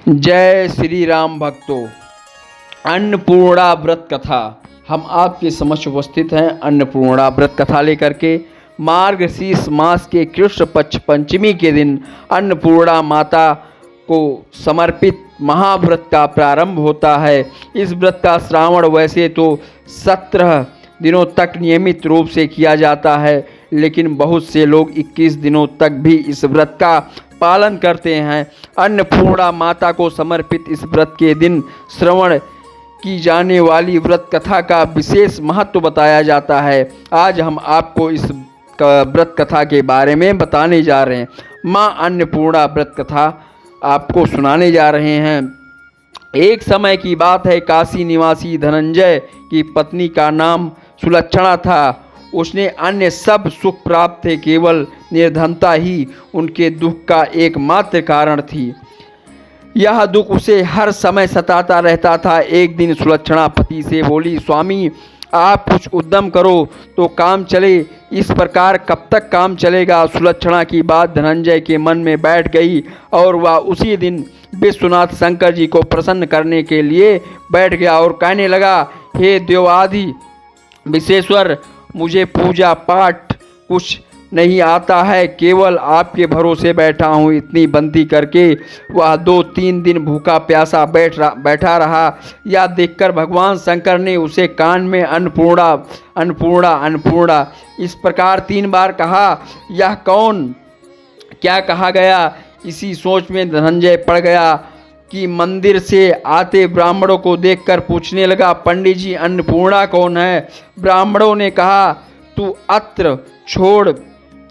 जय श्री राम भक्तों। अन्नपूर्णा व्रत कथा हम आपके समक्ष उपस्थित हैं। अन्नपूर्णा व्रत कथा लेकर के मार्गशीर्ष मास के कृष्ण पक्ष पंचमी के दिन अन्नपूर्णा माता को समर्पित महाव्रत का प्रारंभ होता है। इस व्रत का श्रावण वैसे तो 17 दिनों तक नियमित रूप से किया जाता है, लेकिन बहुत से लोग 21 दिनों तक भी इस व्रत का पालन करते हैं। अन्नपूर्णा माता को समर्पित इस व्रत के दिन श्रवण की जाने वाली व्रत कथा का विशेष महत्व बताया जाता है। आज हम आपको इस व्रत कथा के बारे में बताने जा रहे हैं। माँ अन्नपूर्णा व्रत कथा आपको सुनाने जा रहे हैं। एक समय की बात है, काशी निवासी धनंजय की पत्नी का नाम सुलक्षणा था। उसने अन्य सब सुख प्राप्त थे, केवल निर्धनता ही उनके दुख का एकमात्र कारण थी। यह दुख उसे हर समय सताता रहता था। एक दिन सुलक्षणा पति से बोली, स्वामी आप कुछ उद्यम करो तो काम चले, इस प्रकार कब तक काम चलेगा। सुलक्षणा की बात धनंजय के मन में बैठ गई और वह उसी दिन विश्वनाथ शंकर जी को प्रसन्न करने के लिए बैठ गया और कहने लगा, हे देवादि विश्वेश्वर, मुझे पूजा पाठ कुछ नहीं आता है, केवल आपके भरोसे बैठा हूँ। इतनी बंदी करके वह 2-3 दिन भूखा प्यासा बैठा रहा। यह देखकर भगवान शंकर ने उसे कान में अन्नपूर्णा अन्नपूर्णा अन्नपूर्णा इस प्रकार 3 बार कहा। यह कौन क्या कहा गया, इसी सोच में धनंजय पड़ गया कि मंदिर से आते ब्राह्मणों को देखकर पूछने लगा, पंडित जी अन्नपूर्णा कौन है। ब्राह्मणों ने कहा, तू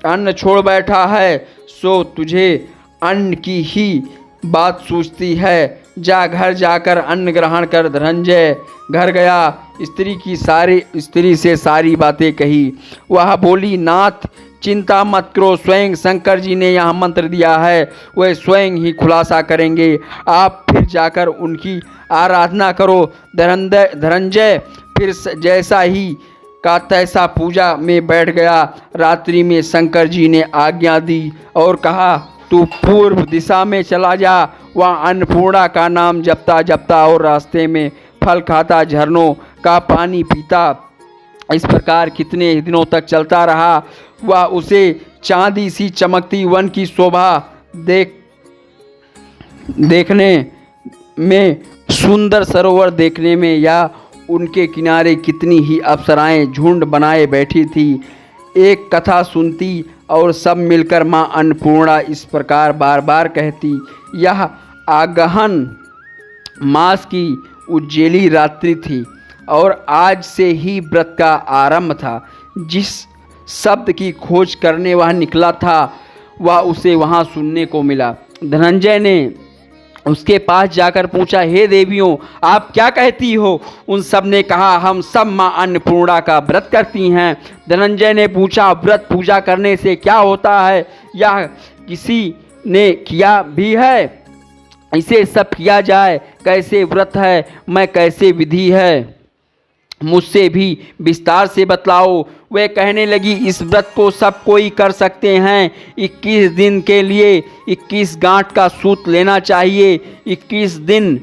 अन्न छोड़ बैठा है, सो तुझे अन्न की ही बात सूझती है। जा घर जाकर अन्न ग्रहण कर। धनंजय घर गया, स्त्री से सारी बातें कही। वह बोली, नाथ चिंता मत करो, स्वयं शंकर जी ने यह मंत्र दिया है, वह स्वयं ही खुलासा करेंगे। आप फिर जाकर उनकी आराधना करो। धनंजय फिर जैसा ही का तैसा पूजा में बैठ गया। रात्रि में शंकर जी ने आज्ञा दी और कहा, तू पूर्व दिशा में चला जा। वह अन्नपूर्णा का नाम जपता जपता और रास्ते में फल खाता, झरनों का पानी पीता। इस प्रकार कितने दिनों तक चलता रहा। वह उसे चांदी सी चमकती वन की शोभा देखने में, सुंदर सरोवर देखने में, या उनके किनारे कितनी ही अप्सराएं झुंड बनाए बैठी थी। एक कथा सुनती और सब मिलकर माँ अन्नपूर्णा इस प्रकार बार बार कहती। यह आगहन मास की उज्जैली रात्रि थी और आज से ही व्रत का आरंभ था। जिस शब्द की खोज करने वह निकला था, वह उसे वहाँ सुनने को मिला। धनंजय ने उसके पास जाकर पूछा, हे देवियों, आप क्या कहती हो। उन सब ने कहा, हम सब माँ अन्नपूर्णा का व्रत करती हैं। धनंजय ने पूछा, व्रत पूजा करने से क्या होता है, यह किसी ने किया भी है, इसे सब किया जाए, कैसे व्रत है, मैं कैसे विधि है, मुझसे भी विस्तार से बतलाओ। वे कहने लगी, इस व्रत को सब कोई कर सकते हैं। 21 दिन के लिए 21 गांठ का सूत लेना चाहिए। 21 दिन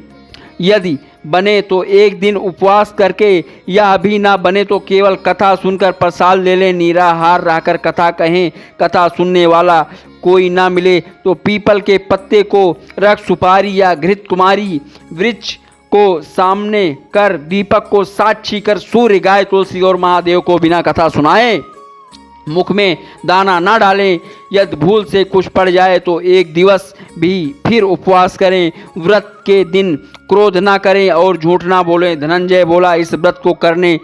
यदि बने तो एक दिन उपवास करके, यह भी ना बने तो केवल कथा सुनकर प्रसाद ले लें। निराहार रहकर कथा कहें। कथा सुनने वाला कोई ना मिले तो पीपल के पत्ते को रख, सुपारी या घृत कुमारी वृक्ष को सामने कर, दीपक को साक्षी कर, सूर्य, गाय, तुलसी और महादेव को बिना कथा सुनाए मुख में दाना ना डालें। यदि भूल से कुछ पड़ जाए तो 1 दिवस भी फिर उपवास करें। व्रत के दिन क्रोध ना करें और झूठ ना बोलें। धनंजय बोला, इस व्रत को करने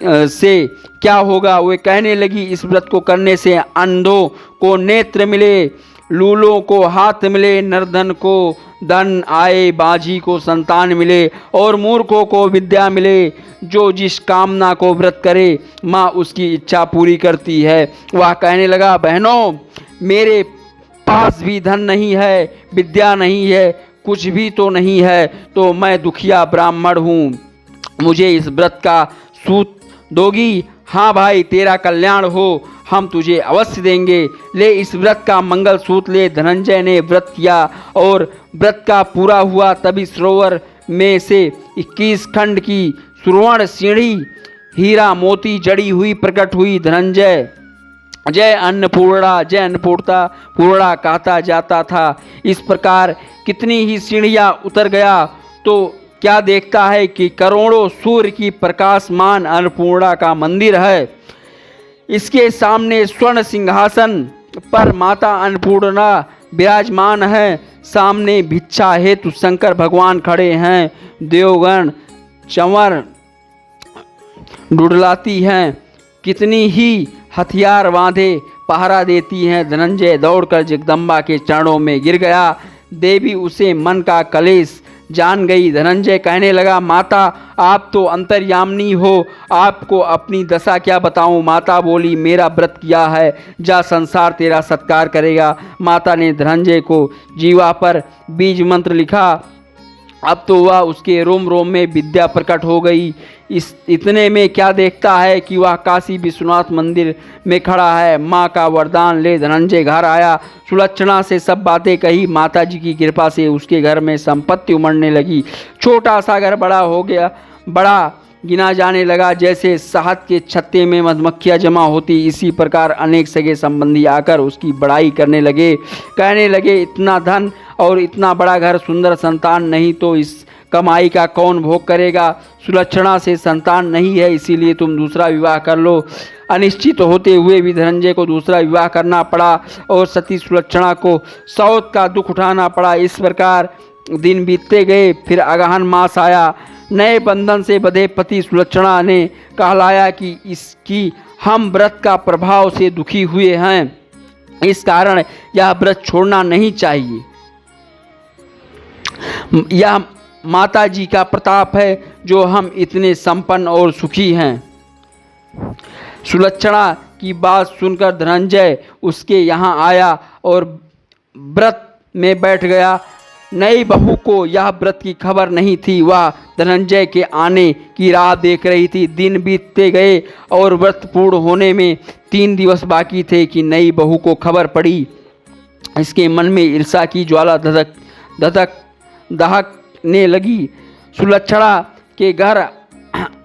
से क्या होगा। वे कहने लगी, इस व्रत को करने से अंधों को नेत्र मिले, लूलों को हाथ मिले, निर्धन को धन आए, बाजी को संतान मिले और मूर्खों को विद्या मिले। जो जिस कामना को व्रत करे, माँ उसकी इच्छा पूरी करती है। वह कहने लगा, बहनों, मेरे पास भी धन नहीं है, विद्या नहीं है, कुछ भी तो नहीं है, तो मैं दुखिया ब्राह्मण हूँ। मुझे इस व्रत का सूत दोगी? हाँ भाई, तेरा कल्याण हो, हम तुझे अवश्य देंगे। ले इस व्रत का मंगल सूत्र ले। धनंजय ने व्रत किया और व्रत का पूरा हुआ। तभी सरोवर में से 21 खंड की सुवर्ण सीढ़ी हीरा मोती जड़ी हुई प्रकट हुई। धनंजय जय अन्नपूर्णा, जय अन्नपूर्णा पूर्णा कहता जाता था। इस प्रकार कितनी ही सीढ़ियाँ उतर गया तो क्या देखता है कि करोड़ों सूर्य की प्रकाशमान अन्नपूर्णा का मंदिर है। इसके सामने स्वर्ण सिंहासन पर माता अन्नपूर्णा विराजमान है। सामने भिक्षा हेतु शंकर भगवान खड़े हैं। देवगण चंवर डुडलाती हैं। कितनी ही हथियार बांधे पहरा देती हैं। धनंजय दौड़कर जगदम्बा के चरणों में गिर गया। देवी उसे मन का कलेश जान गई। धनंजय कहने लगा, माता आप तो अंतर्यामिनी हो, आपको अपनी दशा क्या बताऊं। माता बोली, मेरा व्रत किया है, जा संसार तेरा सत्कार करेगा। माता ने धनंजय को जीवा पर बीज मंत्र लिखा। अब तो वह उसके रोम रोम में विद्या प्रकट हो गई। इतने में क्या देखता है कि वह काशी विश्वनाथ मंदिर में खड़ा है। माँ का वरदान ले धनंजय घर आया। सुलक्षणा से सब बातें कही। माता जी की कृपा से उसके घर में संपत्ति उमड़ने लगी। छोटा सा घर बड़ा हो गया, बड़ा गिना जाने लगा। जैसे शहद के छत्ते में मधुमक्खियाँ जमा होती, इसी प्रकार अनेक सगे संबंधी आकर उसकी बड़ाई करने लगे। कहने लगे, इतना धन और इतना बड़ा घर, सुंदर संतान नहीं तो इस कमाई का कौन भोग करेगा। सुलक्षणा से संतान नहीं है, इसीलिए तुम दूसरा विवाह कर लो। अनिश्चित होते हुए भी धनंजय को दूसरा विवाह करना पड़ा और सती सुलक्षणा को सौत का दुख उठाना पड़ा। इस प्रकार दिन बीतते गए। फिर अगहन मास आया। नए बंधन से बंधे पति सुलक्षणा ने कहलाया कि इसकी हम व्रत का प्रभाव से दुखी हुए हैं, इस कारण यह व्रत छोड़ना नहीं चाहिए। यह माता जी का प्रताप है जो हम इतने संपन्न और सुखी हैं। सुलक्षणा की बात सुनकर धनंजय उसके यहाँ आया और व्रत में बैठ गया। नई बहू को यह व्रत की खबर नहीं थी। वह धनंजय के आने की राह देख रही थी। दिन बीतते गए और व्रत पूर्ण होने में 3 दिवस बाकी थे कि नई बहू को खबर पड़ी। इसके मन में ईर्ष्या की ज्वाला दहकने लगी। सुलक्षणा के घर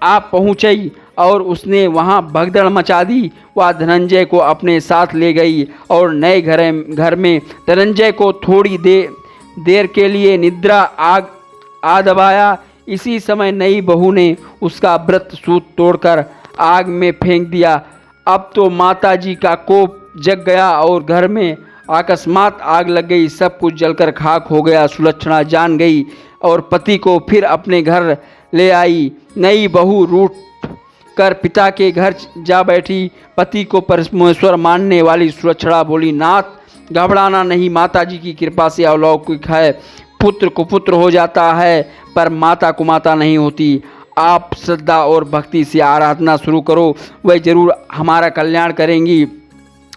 आ पहुँची और उसने वहाँ भगदड़ मचा दी। वह धनंजय को अपने साथ ले गई और नए घर में धनंजय को थोड़ी देर के लिए निद्रा आ दबाया। इसी समय नई बहू ने उसका व्रत सूत तोड़कर आग में फेंक दिया। अब तो माता जी का कोप जग गया और घर में अकस्मात आग लग गई। सब कुछ जलकर खाक हो गया। सुलक्षणा जान गई और पति को फिर अपने घर ले आई। नई बहू रूठ कर पिता के घर जा बैठी। पति को परमेश्वर मानने वाली सुलक्षणा बोली, नाथ घबराना नहीं, माता जी की कृपा से अलौकिक है। पुत्र कुपुत्र हो जाता है पर माता कुमाता नहीं होती। आप श्रद्धा और भक्ति से आराधना शुरू करो, वह जरूर हमारा कल्याण करेंगी।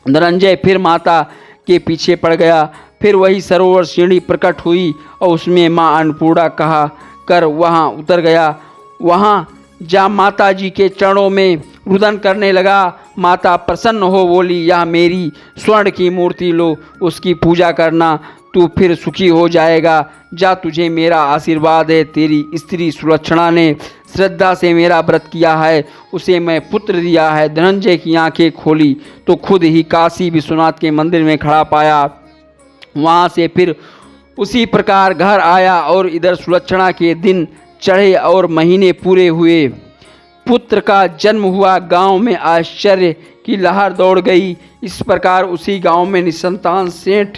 धनंजय फिर माता के पीछे पड़ गया। फिर वही सरोवर सीढ़ी प्रकट हुई और उसमें माँ अन्नपूर्णा कहा कर वहाँ उतर गया। वहाँ जा माता जी के चरणों में रुदन करने लगा। माता प्रसन्न हो बोली, यह मेरी स्वर्ण की मूर्ति लो, उसकी पूजा करना, तू फिर सुखी हो जाएगा। जा, तुझे मेरा आशीर्वाद है। तेरी स्त्री सुलक्षणा ने श्रद्धा से मेरा व्रत किया है, उसे मैं पुत्र दिया है। धनंजय की आंखें खोली तो खुद ही काशी विश्वनाथ के मंदिर में खड़ा पाया। वहाँ से फिर उसी प्रकार घर आया और इधर सुलक्षणा के दिन चढ़े और महीने पूरे हुए। पुत्र का जन्म हुआ। गांव में आश्चर्य की लहर दौड़ गई। इस प्रकार उसी गांव में निसंतान सेठ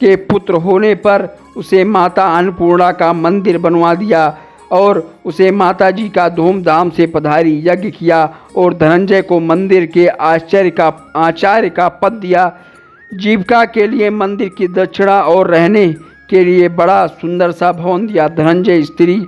के पुत्र होने पर उसे माता अन्नपूर्णा का मंदिर बनवा दिया और उसे माता जी का धूमधाम से पधारी यज्ञ किया और धनंजय को मंदिर के आचार्य का पद दिया। जीविका के लिए मंदिर की दक्षिणा और रहने के लिए बड़ा सुंदर सा भवन दिया। धनंजय स्त्री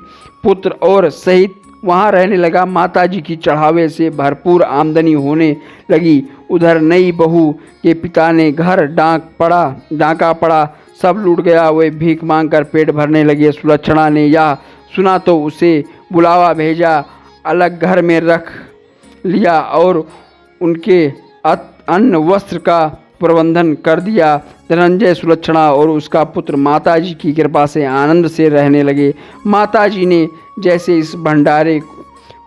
पुत्र और सहित वहाँ रहने लगा। माता जी की चढ़ावे से भरपूर आमदनी होने लगी। उधर नई बहू के पिता ने घर डाका पड़ा, सब लूट गया। वे भीख मांगकर पेट भरने लगे। सुलक्षणा ने यह सुना तो उसे बुलावा भेजा। अलग घर में लिया और उनके अन्न वस्त्र का प्रबंधन कर दिया। धनंजय सुलक्षणा और उसका पुत्र माताजी की कृपा से आनंद से रहने लगे। माताजी ने जैसे इस भंडारे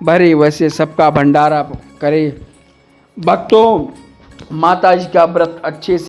भरे वैसे सबका भंडारा करे। भक्तों, माताजी का व्रत अच्छे से